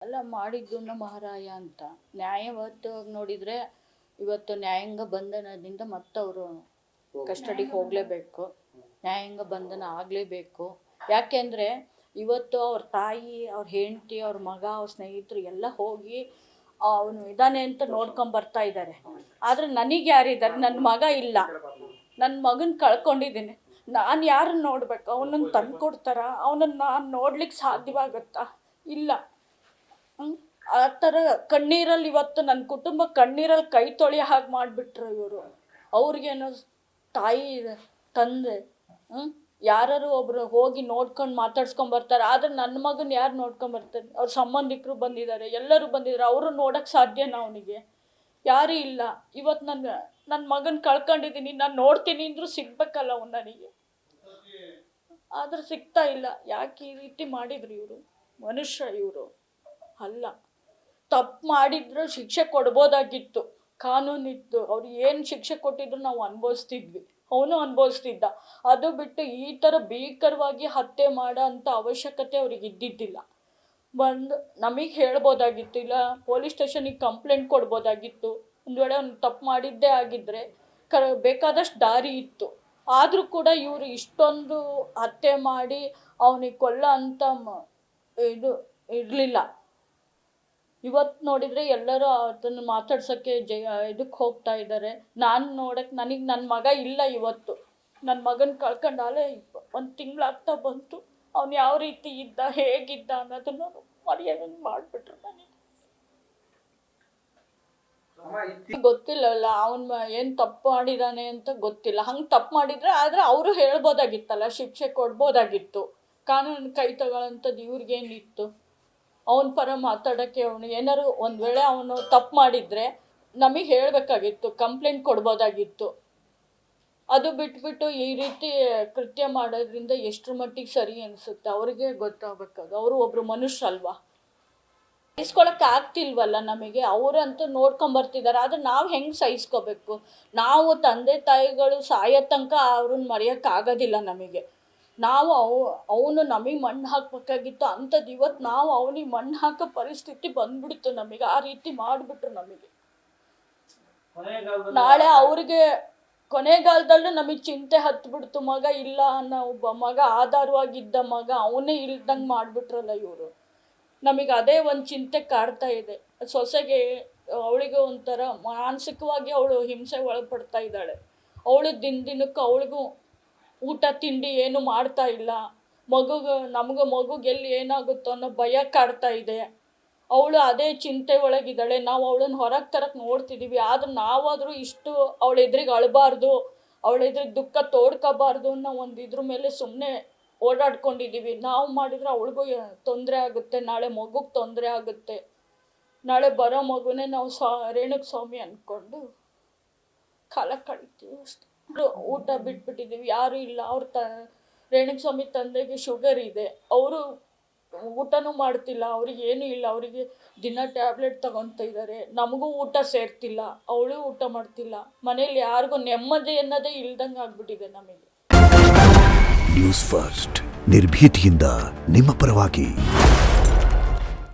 ಅಲ್ಲ ಮಾಡಿದ್ದು ಮಹಾರಾಯ ಅಂತ ನ್ಯಾಯವಾದವಾಗಿ ನೋಡಿದರೆ ಇವತ್ತು ನ್ಯಾಯಾಂಗ ಬಂಧನದಿಂದ ಮತ್ತವರು ಕಸ್ಟಡಿಗೆ ಹೋಗಲೇಬೇಕು, ನ್ಯಾಯಾಂಗ ಬಂಧನ ಆಗಲೇಬೇಕು. ಯಾಕೆಂದರೆ ಇವತ್ತು ಅವ್ರ ತಾಯಿ, ಅವ್ರ ಹೆಂಡತಿ, ಅವ್ರ ಮಗ, ಅವ್ರ ಸ್ನೇಹಿತರು ಎಲ್ಲ ಹೋಗಿ ಅವನು ಇದ್ದಾನೆ ಅಂತ ನೋಡ್ಕೊಂಬರ್ತಾ ಇದ್ದಾರೆ. ಆದರೆ ನನಗೆ ಯಾರಿದ್ದಾರೆ? ನನ್ನ ಮಗ ಇಲ್ಲ, ನನ್ನ ಮಗನ ಕಳ್ಕೊಂಡಿದ್ದೀನಿ. ನಾನು ಯಾರನ್ನ ನೋಡ್ಬೇಕು? ಅವನನ್ನು ತಂದು ಕೊಡ್ತಾರ? ಅವನನ್ನು ನಾನು ನೋಡ್ಲಿಕ್ಕೆ ಸಾಧ್ಯವಾಗುತ್ತಾ? ಇಲ್ಲ. ಆ ಥರ ಕಣ್ಣೀರಲ್ಲಿ ಇವತ್ತು ನನ್ನ ಕುಟುಂಬ ಕಣ್ಣೀರಲ್ಲಿ ಕೈ ತೊಳೆಯೋ ಹಾಗೆ ಮಾಡಿಬಿಟ್ರು ಇವರು. ಅವ್ರಿಗೇನೋ ತಾಯಿ ತಂದೆ ಯಾರು ಒಬ್ರು ಹೋಗಿ ನೋಡ್ಕೊಂಡು ಮಾತಾಡ್ಸ್ಕೊಂಬರ್ತಾರೆ. ಆದರೆ ನನ್ನ ಮಗನ ಯಾರು ನೋಡ್ಕೊಂಬರ್ತಾರೆ? ಅವ್ರ ಸಂಬಂಧಿಕರು ಬಂದಿದ್ದಾರೆ, ಎಲ್ಲರೂ ಬಂದಿದ್ದಾರೆ. ಅವರು ನೋಡೋಕ್ಕೆ ಸಾಧ್ಯನಾ? ಅವನಿಗೆ ಯಾರೂ ಇಲ್ಲ. ಇವತ್ತು ನನ್ನ ಮಗನ ಕಳ್ಕೊಂಡಿದ್ದೀನಿ, ನಾನು ನೋಡ್ತೀನಿ ಅಂದರೂ ಸಿಗ್ಬೇಕಲ್ಲ ಅವ್ನು ನನಗೆ. ಆದರೆ ಸಿಗ್ತಾ ಇಲ್ಲ. ಯಾಕೆ ಈ ರೀತಿ ಮಾಡಿದ್ರು ಇವರು? ಮನುಷ್ಯ ಇವರು ಅಲ್ಲ. ತಪ್ಪು ಮಾಡಿದ್ರು ಶಿಕ್ಷೆ ಕೊಡ್ಬೋದಾಗಿತ್ತು, ಕಾನೂನಿತ್ತು. ಅವ್ರು ಏನು ಶಿಕ್ಷೆ ಕೊಟ್ಟಿದ್ರು ನಾವು ಅನುಭವಿಸ್ತಿದ್ವಿ, ಅವನು ಅನುಭವಿಸ್ತಿದ್ದ. ಅದು ಬಿಟ್ಟು ಈ ಥರ ಭೀಕರವಾಗಿ ಹತ್ಯೆ ಮಾಡೋ ಅಂಥ ಅವಶ್ಯಕತೆ ಅವ್ರಿಗೆ ಇದ್ದಿದ್ದಿಲ್ಲ. ಬಂದು ನಮಗೆ ಹೇಳ್ಬೋದಾಗಿತ್ತು, ಇಲ್ಲ ಪೊಲೀಸ್ ಸ್ಟೇಷನಿಗೆ ಕಂಪ್ಲೇಂಟ್ ಕೊಡ್ಬೋದಾಗಿತ್ತು. ಒಂದು ವೇಳೆ ಅವ್ನು ತಪ್ಪು ಮಾಡಿದ್ದೇ ಆಗಿದ್ದರೆ ಬೇಕಾದಷ್ಟು ದಾರಿ ಇತ್ತು. ಆದರೂ ಕೂಡ ಇವರು ಇಷ್ಟೊಂದು ಹತ್ಯೆ ಮಾಡಿ ಅವನಿಗೆ ಕೊಲ್ಲೋ ಅಂಥ ಇದು ಇರಲಿಲ್ಲ. ಇವತ್ತು ನೋಡಿದರೆ ಎಲ್ಲರೂ ಅದನ್ನು ಮಾತಾಡ್ಸೋಕ್ಕೆ ಇದಕ್ಕೆ ಹೋಗ್ತಾ ಇದ್ದಾರೆ. ನಾನು ನೋಡೋಕ್ಕೆ ನನಗೆ ನನ್ನ ಮಗ ಇಲ್ಲ. ಇವತ್ತು ನನ್ನ ಮಗನ ಕಳ್ಕೊಂಡಾಲೆ 1 ತಿಂಗಳಾಗ್ತಾ ಬಂತು. ಅವ್ನು ಯಾವ ರೀತಿ ಇದ್ದ, ಹೇಗಿದ್ದ ಅನ್ನೋದನ್ನು ಮರ್ಯಾದನ್ನು ಮಾಡಿಬಿಟ್ರು. ನನಗೆ ಗೊತ್ತಿಲ್ಲಲ್ಲ ಅವನು ಏನು ತಪ್ಪು ಮಾಡಿದಾನೆ ಅಂತ ಗೊತ್ತಿಲ್ಲ. ಹಂಗೆ ತಪ್ಪು ಮಾಡಿದರೆ ಆದರೆ ಅವರು ಹೇಳ್ಬೋದಾಗಿತ್ತಲ್ಲ, ಶಿಕ್ಷೆ ಕೊಡ್ಬೋದಾಗಿತ್ತು. ಕಾನೂನು ಕೈ ತಗೊಳ್ಳೋಂಥದ್ದು ಇವ್ರಿಗೇನಿತ್ತು? ಅವನ ಪರ ಮಾತಾಡೋಕ್ಕೆ ಅವನು ಏನಾರು ಒಂದು ವೇಳೆ ಅವನು ತಪ್ಪು ಮಾಡಿದರೆ ನಮಗೆ ಹೇಳಬೇಕಾಗಿತ್ತು, ಕಂಪ್ಲೇಂಟ್ ಕೊಡ್ಬೋದಾಗಿತ್ತು. ಅದು ಬಿಟ್ಬಿಟ್ಟು ಈ ರೀತಿ ಕೃತ್ಯ ಮಾಡೋದ್ರಿಂದ ಎಷ್ಟರ ಮಟ್ಟಿಗೆ ಸರಿ ಅನಿಸುತ್ತೆ ಅವ್ರಿಗೆ ಗೊತ್ತಾಗಬೇಕಾಗ. ಅವರು ಒಬ್ಬರು ಮನುಷ್ಯ ಅಲ್ವಾ? ಸಹಿಸ್ಕೊಳಕ್ಕೆ ಆಗ್ತಿಲ್ವಲ್ಲ ನಮಗೆ. ಅವರಂತೂ ನೋಡ್ಕೊಂಬರ್ತಿದ್ದಾರೆ, ಆದರೆ ನಾವು ಹೆಂಗೆ ಸಹಿಸ್ಕೋಬೇಕು? ನಾವು ತಂದೆ ತಾಯಿಗಳು ಸಾಯೋ ತನಕ ಅವ್ರನ್ನ ಮರೆಯೋಕ್ಕಾಗೋದಿಲ್ಲ ನಮಗೆ. ನಾವು ಅವನು ನಮಗೆ ಮಣ್ಣು ಹಾಕಬೇಕಾಗಿತ್ತು. ಅಂಥದ್ದು ಇವತ್ತು ನಾವು ಅವನಿಗೆ ಮಣ್ಣು ಹಾಕೋ ಪರಿಸ್ಥಿತಿ ಬಂದ್ಬಿಡ್ತು ನಮಗೆ. ಆ ರೀತಿ ಮಾಡಿಬಿಟ್ರು ನಮಗೆ. ನಾಳೆ ಅವ್ರಿಗೆ ಕೊನೆಗಾಲದಲ್ಲೂ ನಮಗೆ ಚಿಂತೆ ಹತ್ಬಿಡ್ತು. ಮಗ ಇಲ್ಲ ಅನ್ನೋ ಒಬ್ಬ ಮಗ, ಆಧಾರವಾಗಿದ್ದ ಮಗ, ಅವನೇ ಇಲ್ದಂಗೆ ಮಾಡಿಬಿಟ್ರಲ್ಲ ಇವರು. ನಮಗೆ ಅದೇ ಒಂದು ಚಿಂತೆ ಕಾಡ್ತಾ ಇದೆ. ಸೊಸೆಗೆ ಅವಳಿಗೆ ಒಂಥರ ಮಾನಸಿಕವಾಗಿ ಅವಳು ಹಿಂಸೆ ಒಳಪಡ್ತಾ ಇದ್ದಾಳೆ. ಅವಳು ದಿನಕ್ಕೆ ಅವಳಿಗೂ ಊಟ ತಿಂಡಿ ಏನು ಮಾಡ್ತಾ ಇಲ್ಲ. ನಮಗೆ ಎಲ್ಲಿ ಏನಾಗುತ್ತೋ ಅನ್ನೋ ಭಯ ಕಾಡ್ತಾ ಇದೆ. ಅವಳು ಅದೇ ಚಿಂತೆ ಒಳಗಿದ್ದಾಳೆ. ನಾವು ಅವಳನ್ನು ಹೊರಗೆ ತರಕ್ಕೆ ನೋಡ್ತಿದ್ದೀವಿ. ಆದರೆ ನಾವಾದರೂ ಇಷ್ಟು ಅವಳ ಎದುರಿಗೆ ಅಳಬಾರ್ದು, ಅವಳ ಎದುರಿಗೆ ದುಃಖ ತೋಡ್ಕೋಬಾರ್ದು ಅನ್ನೋ ಒಂದು ಇದ್ರ ಮೇಲೆ ಸುಮ್ಮನೆ ಓಡಾಡ್ಕೊಂಡಿದ್ದೀವಿ. ನಾವು ಮಾಡಿದರೆ ಅವಳಿಗೂ ತೊಂದರೆ ಆಗುತ್ತೆ, ನಾಳೆ ಮಗುಗೆ ತೊಂದರೆ ಆಗುತ್ತೆ. ನಾಳೆ ಬರೋ ಮಗುನೇ ನಾವು ರೇಣುಕ ಸ್ವಾಮಿ ಅಂದ್ಕೊಂಡು ಕಾಲ ಕಳಿತೀವಿ ಅಷ್ಟೆ. ಊಟ ಬಿಟ್ಬಿಟ್ಟಿದ್ದೀವಿ, ಯಾರೂ ಇಲ್ಲ. ರೇಣುಕ ಸ್ವಾಮಿ ತಂದೆಗೆ ಶುಗರ್ ಇದೆ, ಅವರು ಊಟನೂ ಮಾಡ್ತಿಲ್ಲ. ಅವ್ರಿಗೆ ಏನೂ ಇಲ್ಲ, ಅವರಿಗೆ ದಿನ ಟ್ಯಾಬ್ಲೆಟ್ ತಗೊತಾ ಇದ್ದಾರೆ. ನಮಗೂ ಊಟ ಸೇರ್ತಿಲ್ಲ, ಅವಳು ಊಟ ಮಾಡ್ತಿಲ್ಲ. ಮನೇಲಿ ಯಾರಿಗೂ ನೆಮ್ಮದಿ ಅನ್ನೋದೇ ಇಲ್ದಂಗೆ ಆಗ್ಬಿಟ್ಟಿದೆ ನಮಗೆ. ನ್ಯೂಸ್ ಫಸ್ಟ್, ನಿರ್ಭೀತಿಯಿಂದ ನಿಮ್ಮ ಪರವಾಗಿ.